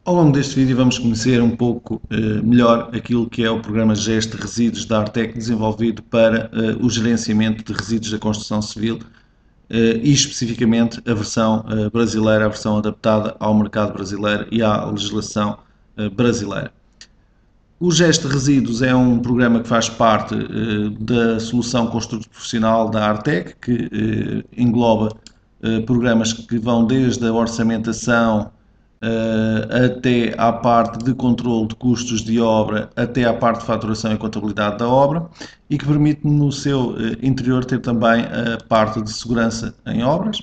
Ao longo deste vídeo vamos conhecer um pouco melhor aquilo que é o programa Geste de Resíduos da Artec desenvolvido para o gerenciamento de resíduos da construção civil e especificamente a versão brasileira, a versão adaptada ao mercado brasileiro e à legislação brasileira. O Geste de Resíduos é um programa que faz parte da solução construtora profissional da Artec, que engloba programas que vão desde a orçamentação até à parte de controle de custos de obra, até à parte de faturação e contabilidade da obra, e que permite no seu interior ter também a parte de segurança em obras,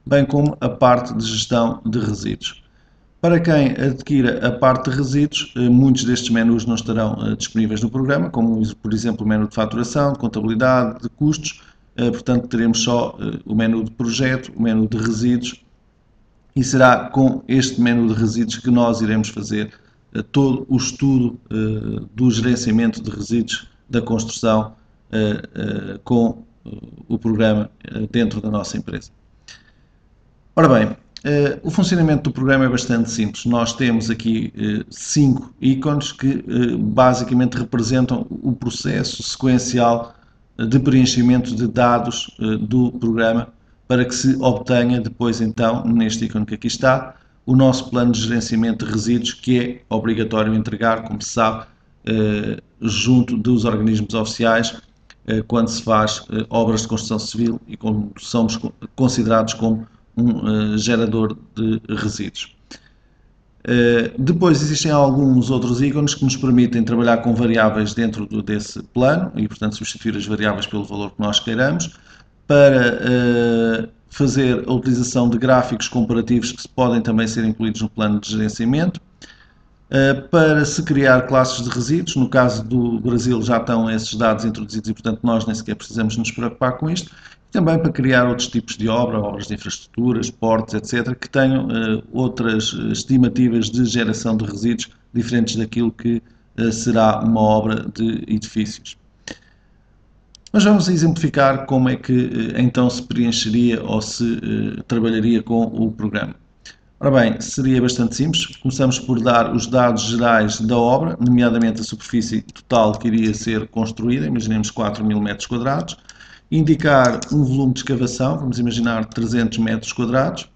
bem como a parte de gestão de resíduos. Para quem adquira a parte de resíduos, muitos destes menus não estarão disponíveis no programa, como por exemplo o menu de faturação, de contabilidade, de custos, portanto teremos só o menu de projeto, o menu de resíduos, e será com este menu de resíduos que nós iremos fazer todo o estudo do gerenciamento de resíduos da construção com o programa dentro da nossa empresa. Ora bem, o funcionamento do programa é bastante simples. Nós temos aqui 5 ícones que basicamente representam o processo sequencial de preenchimento de dados do programa para que se obtenha depois então, neste ícone que aqui está, o nosso plano de gerenciamento de resíduos, que é obrigatório entregar, como se sabe, junto dos organismos oficiais, quando se faz obras de construção civil e quando somos considerados como um gerador de resíduos. Depois existem alguns outros ícones que nos permitem trabalhar com variáveis dentro desse plano e, portanto, substituir as variáveis pelo valor que nós queiramos, para fazer a utilização de gráficos comparativos que podem também ser incluídos no plano de gerenciamento, para se criar classes de resíduos. No caso do Brasil já estão esses dados introduzidos e, portanto, nós nem sequer precisamos nos preocupar com isto. Também para criar outros tipos de obra, obras de infraestruturas, portos, etc., que tenham outras estimativas de geração de resíduos diferentes daquilo que será uma obra de edifícios. Mas vamos exemplificar como é que então se preencheria ou se trabalharia com o programa. Ora bem, seria bastante simples. Começamos por dar os dados gerais da obra, nomeadamente a superfície total que iria ser construída, imaginemos 4.000 metros quadrados, indicar um volume de escavação, vamos imaginar 300 metros quadrados,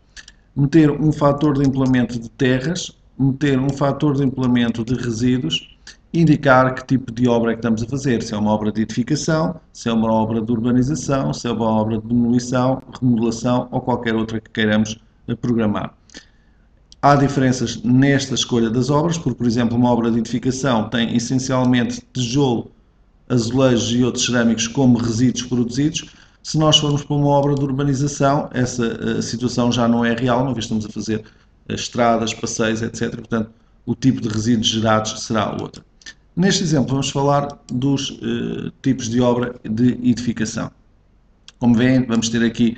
meter um fator de empolamento de terras, meter um fator de empolamento de resíduos, indicar que tipo de obra é que estamos a fazer, se é uma obra de edificação, se é uma obra de urbanização, se é uma obra de demolição, remodelação ou qualquer outra que queiramos programar. Há diferenças nesta escolha das obras, porque, por exemplo, uma obra de edificação tem essencialmente tijolo, azulejos e outros cerâmicos como resíduos produzidos. Se nós formos para uma obra de urbanização, essa situação já não é real, uma vez que estamos a fazer estradas, passeios, etc. Portanto, o tipo de resíduos gerados será outro. Neste exemplo, vamos falar dos tipos de obra de edificação. Como veem, vamos ter aqui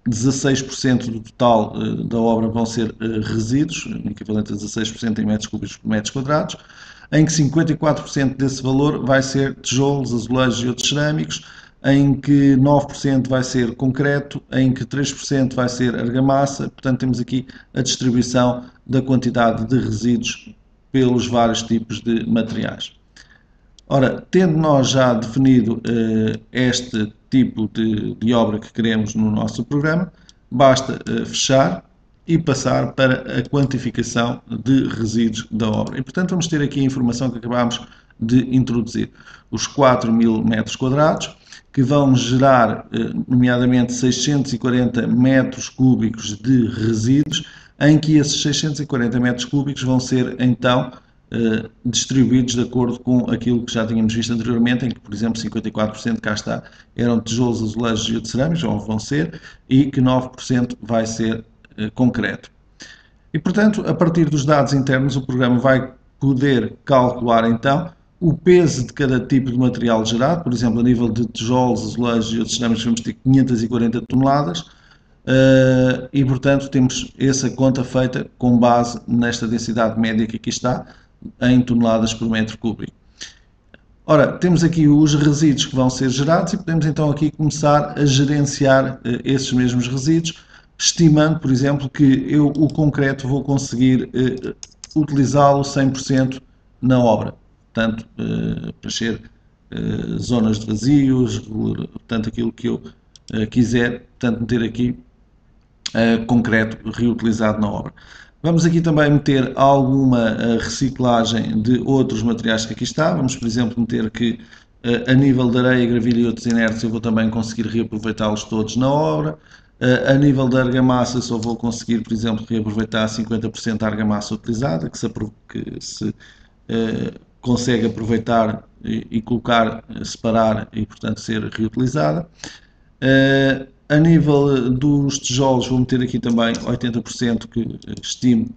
16% do total da obra vão ser resíduos, equivalente a 16% em metros cúbicos por metros quadrados, em que 54% desse valor vai ser tijolos, azulejos e outros cerâmicos, em que 9% vai ser concreto, em que 3% vai ser argamassa. Portanto, temos aqui a distribuição da quantidade de resíduos pelos vários tipos de materiais. Ora, tendo nós já definido este tipo de obra que queremos no nosso programa, basta fechar e passar para a quantificação de resíduos da obra. E, portanto, vamos ter aqui a informação que acabámos de introduzir. Os 4.000 metros quadrados, que vão gerar, nomeadamente, 640 metros cúbicos de resíduos, em que esses 640 metros cúbicos vão ser, então, distribuídos de acordo com aquilo que já tínhamos visto anteriormente, em que, por exemplo, 54% cá está, eram tijolos, azulejos e outros cerâmicos, ou vão ser, e que 9% vai ser concreto. E, portanto, a partir dos dados internos, o programa vai poder calcular, então, o peso de cada tipo de material gerado. Por exemplo, a nível de tijolos, azulejos e outros cerâmicos, vamos ter 540 toneladas, e, portanto, temos essa conta feita com base nesta densidade média que aqui está, em toneladas por metro cúbico. Ora, temos aqui os resíduos que vão ser gerados e podemos então aqui começar a gerenciar esses mesmos resíduos, estimando, por exemplo, que eu o concreto vou conseguir utilizá-lo 100% na obra. Portanto, preencher zonas de vazios, portanto, aquilo que eu quiser, portanto, meter aqui concreto reutilizado na obra. Vamos aqui também meter alguma reciclagem de outros materiais que aqui está. Vamos, por exemplo, meter que a nível de areia, gravilha e outros inertes eu vou também conseguir reaproveitá-los todos na obra. A nível da argamassa só vou conseguir, por exemplo, reaproveitar 50% da argamassa utilizada, que se consegue aproveitar e colocar, separar e, portanto, ser reutilizada. A nível dos tijolos, vou meter aqui também 80% que estimo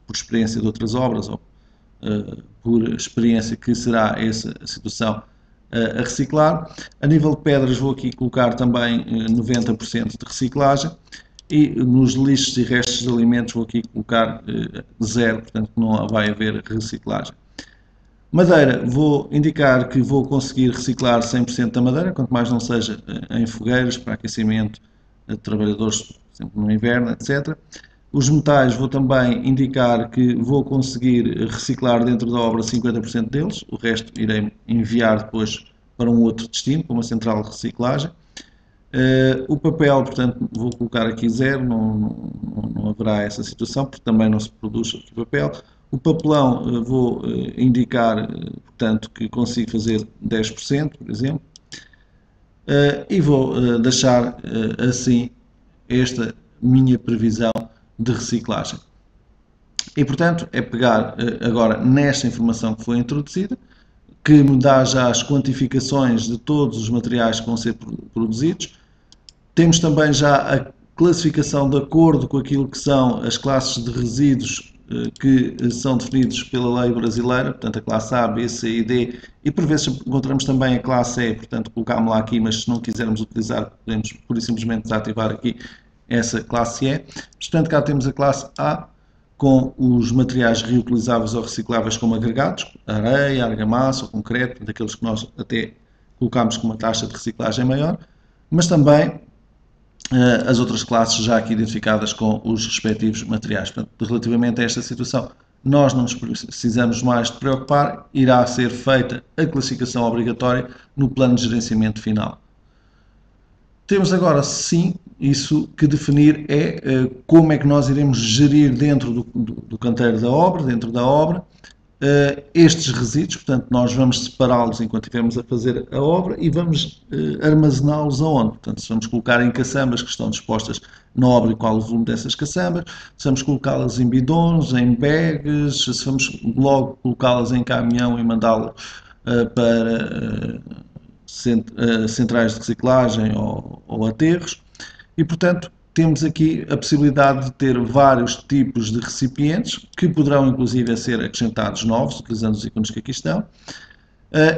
por experiência de outras obras ou por experiência que será essa situação a reciclar. A nível de pedras, vou aqui colocar também 90% de reciclagem e nos lixos e restos de alimentos vou aqui colocar 0, portanto não vai haver reciclagem. Madeira, vou indicar que vou conseguir reciclar 100% da madeira, quanto mais não seja em fogueiras, para aquecimento de trabalhadores, por exemplo, no inverno, etc. Os metais, vou também indicar que vou conseguir reciclar dentro da obra 50% deles, o resto irei enviar depois para um outro destino, para uma central de reciclagem. O papel, portanto, vou colocar aqui 0, não haverá essa situação, porque também não se produz aqui papel. O papelão vou indicar, portanto, que consigo fazer 10%, por exemplo, e vou deixar assim esta minha previsão de reciclagem. E, portanto, é pegar agora nesta informação que foi introduzida, que me dá já as quantificações de todos os materiais que vão ser produzidos. Temos também já a classificação de acordo com aquilo que são as classes de resíduos que são definidos pela lei brasileira, portanto a classe A, B, C e D, e por vezes encontramos também a classe E, portanto colocámos-la aqui, mas se não quisermos utilizar, podemos pura e simplesmente desativar aqui essa classe E. Portanto, cá temos a classe A, com os materiais reutilizáveis ou recicláveis como agregados, areia, argamassa, concreto, daqueles que nós até colocamos com uma taxa de reciclagem maior, mas também as outras classes já aqui identificadas com os respectivos materiais. Portanto, relativamente a esta situação, nós não nos precisamos mais de preocupar, irá ser feita a classificação obrigatória no plano de gerenciamento final. Temos agora, sim, isso que definir é como é que nós iremos gerir dentro do canteiro da obra, dentro da obra, estes resíduos, portanto, nós vamos separá-los enquanto estivermos a fazer a obra e vamos armazená-los aonde? Portanto, se vamos colocar em caçambas que estão dispostas na obra e qual o volume dessas caçambas, se vamos colocá-las em bidons, em bags, se vamos logo colocá-las em caminhão e mandá-las para centrais de reciclagem ou aterros. E, portanto, temos aqui a possibilidade de ter vários tipos de recipientes que poderão inclusive ser acrescentados novos, utilizando os ícones que aqui estão,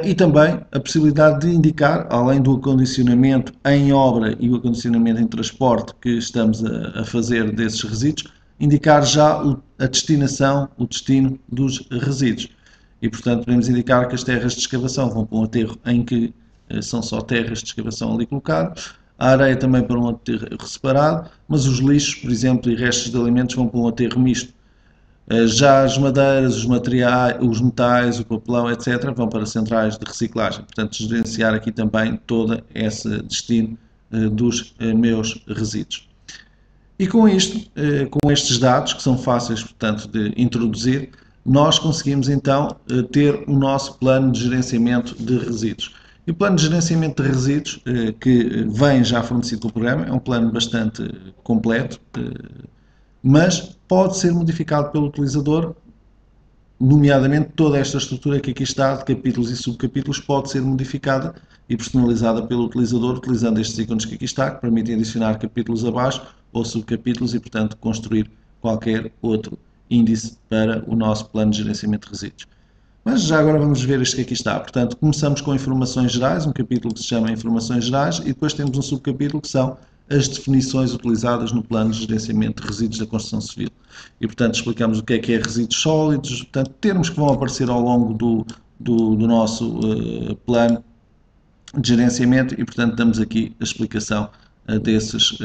e também a possibilidade de indicar, além do acondicionamento em obra e o acondicionamento em transporte que estamos a fazer desses resíduos, indicar já a destinação, o destino dos resíduos. E, portanto, podemos indicar que as terras de escavação vão para um aterro em que são só terras de escavação ali colocadas, a areia também para um aterro separado, mas os lixos, por exemplo, e restos de alimentos vão para um aterro misto. Já as madeiras, os materiais, os metais, o papelão, etc., vão para centrais de reciclagem. Portanto, gerenciar aqui também todo esse destino dos meus resíduos. E com isto, com estes dados, que são fáceis, portanto, de introduzir, nós conseguimos então ter o nosso plano de gerenciamento de resíduos. E o plano de gerenciamento de resíduos, que vem já fornecido com o programa, é um plano bastante completo, mas pode ser modificado pelo utilizador, nomeadamente toda esta estrutura que aqui está, de capítulos e subcapítulos, pode ser modificada e personalizada pelo utilizador, utilizando estes ícones que aqui está, que permitem adicionar capítulos abaixo ou subcapítulos e, portanto, construir qualquer outro índice para o nosso plano de gerenciamento de resíduos. Mas já agora vamos ver este que aqui está. Portanto, começamos com informações gerais, um capítulo que se chama Informações Gerais, e depois temos um subcapítulo que são as definições utilizadas no plano de gerenciamento de resíduos da construção civil. E, portanto, explicamos o que é resíduos sólidos, portanto, termos que vão aparecer ao longo do nosso plano de gerenciamento e, portanto, damos aqui a explicação desses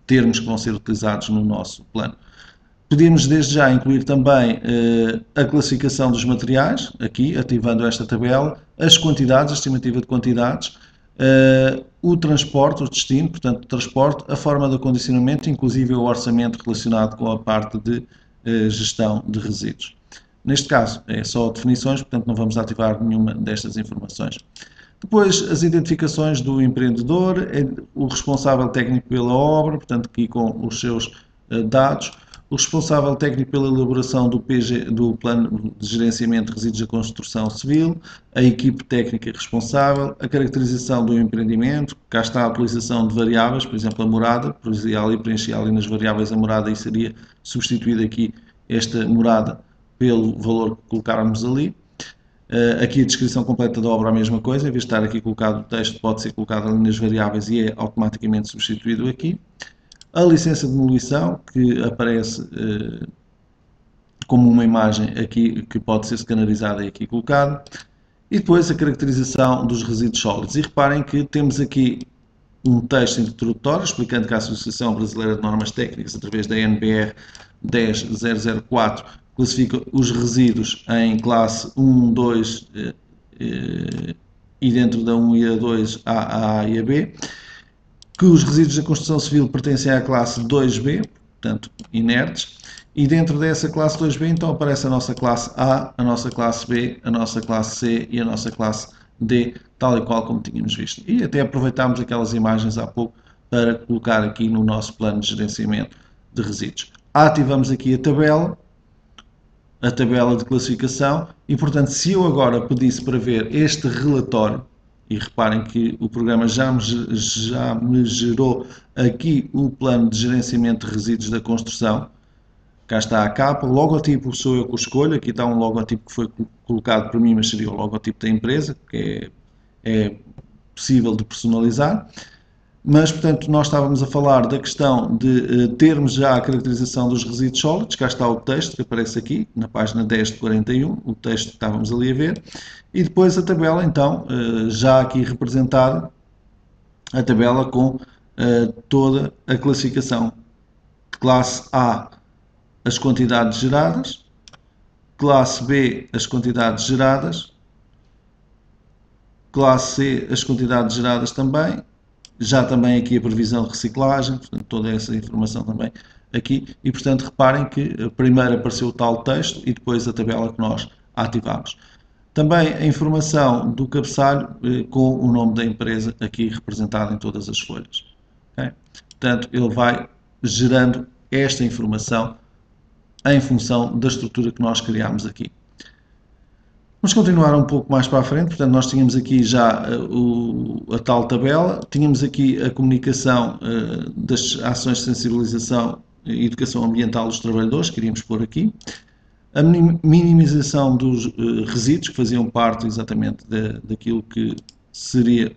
termos que vão ser utilizados no nosso plano. Podemos desde já incluir também a classificação dos materiais, aqui ativando esta tabela, as quantidades, a estimativa de quantidades, o transporte, o destino, portanto o transporte, a forma de acondicionamento, inclusive o orçamento relacionado com a parte de gestão de resíduos. Neste caso é só definições, portanto não vamos ativar nenhuma destas informações. Depois as identificações do empreendedor, o responsável técnico pela obra, portanto aqui com os seus dados, o responsável técnico pela elaboração do Plano de Gerenciamento de Resíduos da Construção Civil, a equipe técnica responsável, a caracterização do empreendimento, cá está a utilização de variáveis, por exemplo a morada, preenchia ali nas variáveis a morada e seria substituída aqui esta morada pelo valor que colocáramos ali. Aqui a descrição completa da obra a mesma coisa, em vez de estar aqui colocado o texto, pode ser colocado ali nas variáveis e é automaticamente substituído aqui. A licença de demolição, que aparece como uma imagem aqui, que pode ser scannerizada e aqui colocada. E depois a caracterização dos resíduos sólidos. E reparem que temos aqui um texto introdutório, explicando que a Associação Brasileira de Normas Técnicas, através da NBR 10004, classifica os resíduos em classe 1, 2 e dentro da 1 e a 2, A e a B, que os resíduos da construção civil pertencem à classe 2B, portanto inertes, e dentro dessa classe 2B então aparece a nossa classe A, a nossa classe B, a nossa classe C e a nossa classe D, tal e qual como tínhamos visto. E até aproveitámos aquelas imagens há pouco para colocar aqui no nosso plano de gerenciamento de resíduos. Ativamos aqui a tabela de classificação e, portanto, se eu agora pedisse para ver este relatório, e reparem que o programa já me gerou aqui o plano de gerenciamento de resíduos da construção, cá está a capa, o logotipo sou eu que o escolho, aqui está um logotipo que foi colocado para mim, mas seria o logotipo da empresa, que é possível de personalizar. Mas, portanto, nós estávamos a falar da questão de termos já a caracterização dos resíduos sólidos, cá está o texto que aparece aqui, na página 10 de 41, o texto que estávamos ali a ver, e depois a tabela, então, já aqui representada, a tabela com toda a classificação. Classe A, as quantidades geradas, classe B, as quantidades geradas, classe C, as quantidades geradas também, já também aqui a previsão de reciclagem, portanto, toda essa informação também aqui, e portanto reparem que primeiro apareceu o tal texto e depois a tabela que nós ativamos. Também a informação do cabeçalho com o nome da empresa aqui representado em todas as folhas. Okay? Portanto, ele vai gerando esta informação em função da estrutura que nós criamos aqui. Vamos continuar um pouco mais para a frente, portanto nós tínhamos aqui já a tal tabela, tínhamos aqui a comunicação das ações de sensibilização e educação ambiental dos trabalhadores, que iríamos pôr aqui, a minimização dos resíduos, que faziam parte exatamente daquilo que seria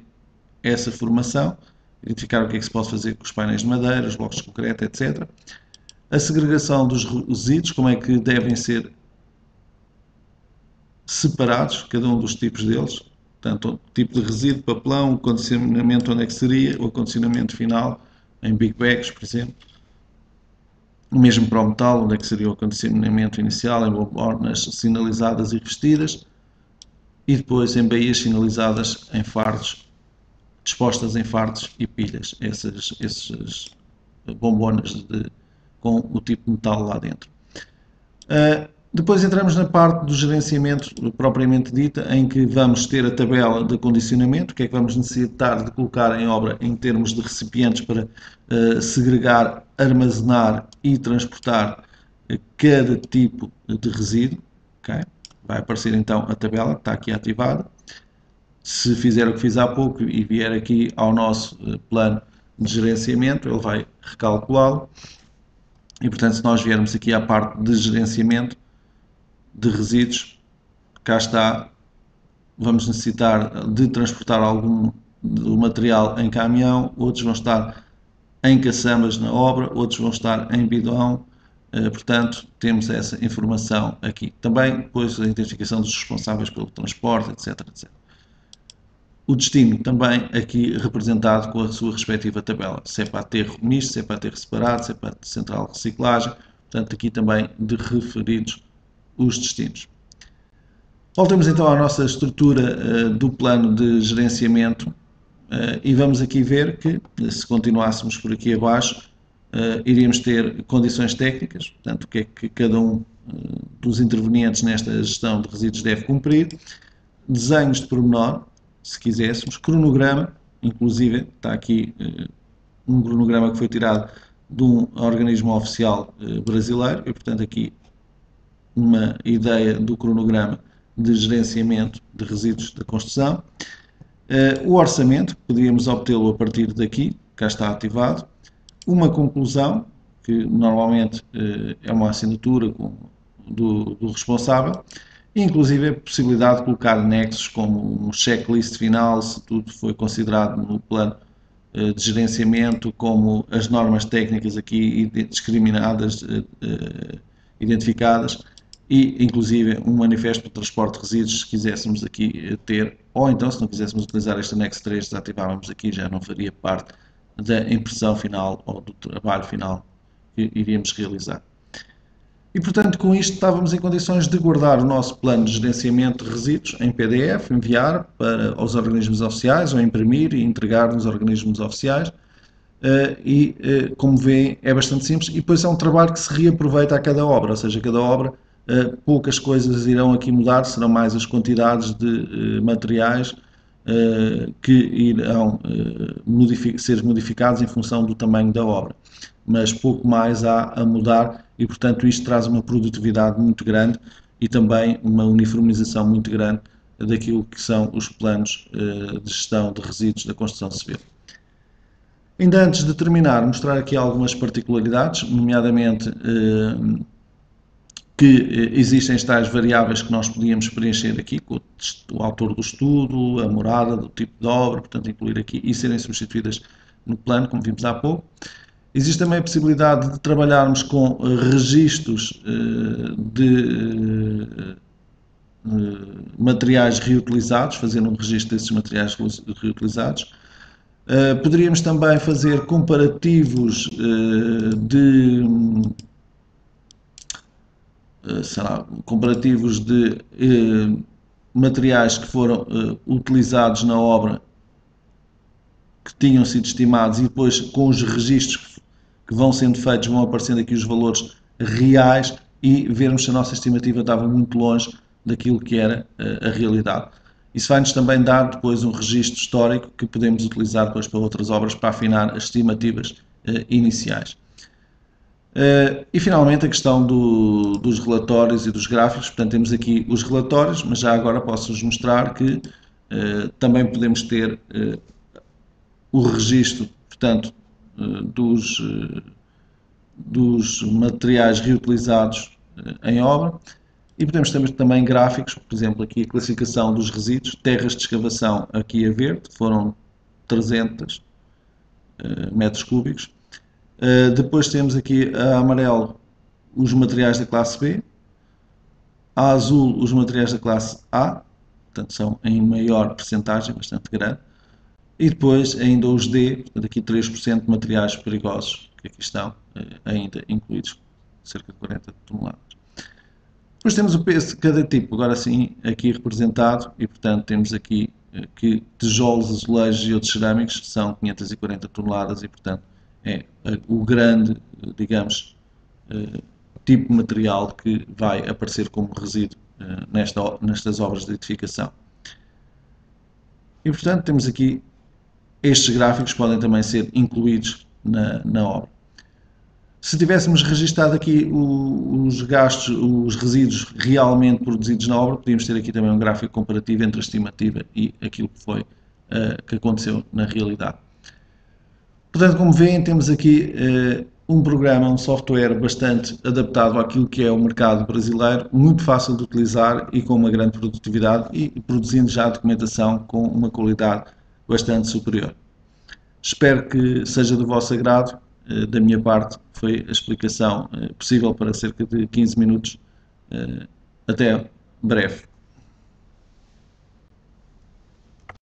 essa formação, identificar o que é que se pode fazer com os painéis de madeira, os blocos de concreto, etc. A segregação dos resíduos, como é que devem ser separados, cada um dos tipos deles, portanto, o tipo de resíduo, papelão, o condicionamento onde é que seria, o condicionamento final, em big bags, por exemplo, o mesmo para o metal, onde é que seria o condicionamento inicial, em bombonas sinalizadas e revestidas, e depois em baías sinalizadas em fardos, dispostas em fardos e pilhas, essas bombonas com o tipo de metal lá dentro. Depois entramos na parte do gerenciamento propriamente dita, em que vamos ter a tabela de condicionamento, o que é que vamos necessitar de colocar em obra em termos de recipientes para segregar, armazenar e transportar cada tipo de resíduo. Okay? Vai aparecer então a tabela que está aqui ativada. Se fizer o que fiz há pouco e vier aqui ao nosso plano de gerenciamento, ele vai recalculá-lo. E portanto, se nós viermos aqui à parte de gerenciamento de resíduos, cá está, vamos necessitar de transportar algum do material em caminhão, outros vão estar em caçambas na obra, outros vão estar em bidão, portanto temos essa informação aqui. Também depois a identificação dos responsáveis pelo transporte, etc, etc. O destino também aqui representado com a sua respectiva tabela, se é para aterro misto, se é para aterro separado, se é para central de reciclagem, portanto aqui também de referidos os destinos. Voltamos então à nossa estrutura do plano de gerenciamento e vamos aqui ver que, se continuássemos por aqui abaixo, iríamos ter condições técnicas, portanto, o que é que cada um dos intervenientes nesta gestão de resíduos deve cumprir, desenhos de pormenor, se quiséssemos, cronograma, inclusive está aqui um cronograma que foi tirado de um organismo oficial brasileiro, e portanto aqui uma ideia do cronograma de gerenciamento de resíduos da construção. O orçamento, poderíamos obtê-lo a partir daqui, cá está ativado. Uma conclusão, que normalmente é uma assinatura do responsável, inclusive a possibilidade de colocar anexos como um checklist final, se tudo foi considerado no plano de gerenciamento, como as normas técnicas aqui discriminadas, identificadas, e inclusive um manifesto para transporte de resíduos, se quiséssemos aqui ter, ou então se não quiséssemos utilizar este anexo 3, desativávamos aqui, já não faria parte da impressão final ou do trabalho final que iríamos realizar. E, portanto, com isto estávamos em condições de guardar o nosso plano de gerenciamento de resíduos em PDF, enviar para os organismos oficiais ou imprimir e entregar nos organismos oficiais. Como veem, é bastante simples e depois é um trabalho que se reaproveita a cada obra, ou seja, cada obra, poucas coisas irão aqui mudar, serão mais as quantidades de materiais que irão ser modificados em função do tamanho da obra, mas pouco mais há a mudar e, portanto, isto traz uma produtividade muito grande e também uma uniformização muito grande daquilo que são os planos de gestão de resíduos da construção civil. Ainda antes de terminar, mostrar aqui algumas particularidades, nomeadamente que existem tais variáveis que nós podíamos preencher aqui, com o autor do estudo, a morada, do tipo de obra, portanto incluir aqui e serem substituídas no plano, como vimos há pouco. Existe também a possibilidade de trabalharmos com registros de materiais reutilizados, fazendo um registro desses materiais reutilizados. Poderíamos também fazer comparativos de materiais que foram utilizados na obra, que tinham sido estimados, e depois com os registros que vão sendo feitos vão aparecendo aqui os valores reais e vermos se a nossa estimativa estava muito longe daquilo que era a realidade. Isso vai-nos também dar depois um registro histórico que podemos utilizar depois para outras obras para afinar as estimativas iniciais. E finalmente a questão dos relatórios e dos gráficos. Portanto, temos aqui os relatórios, mas já agora posso-vos mostrar que também podemos ter o registro, portanto, dos materiais reutilizados em obra, e podemos ter também gráficos, por exemplo, aqui a classificação dos resíduos, terras de escavação aqui a verde, foram 300 metros cúbicos. Depois temos aqui a amarelo os materiais da classe B, a azul os materiais da classe A, portanto são em maior percentagem, bastante grande, e depois ainda os D, portanto aqui 3% de materiais perigosos que aqui estão ainda incluídos, cerca de 40 toneladas. Depois temos o peso de cada tipo, agora sim aqui representado, e portanto temos aqui que tijolos, azulejos e outros cerâmicos são 540 toneladas e portanto é o grande, digamos, tipo de material que vai aparecer como resíduo nestas obras de edificação. E portanto temos aqui estes gráficos que podem também ser incluídos na obra. Se tivéssemos registado aqui os gastos, os resíduos realmente produzidos na obra, podíamos ter aqui também um gráfico comparativo entre a estimativa e aquilo que foi que aconteceu na realidade. Portanto, como veem, temos aqui um programa, um software bastante adaptado àquilo que é o mercado brasileiro, muito fácil de utilizar e com uma grande produtividade e produzindo já a documentação com uma qualidade bastante superior. Espero que seja do vosso agrado. Da minha parte, foi a explicação possível para cerca de 15 minutos. Até breve.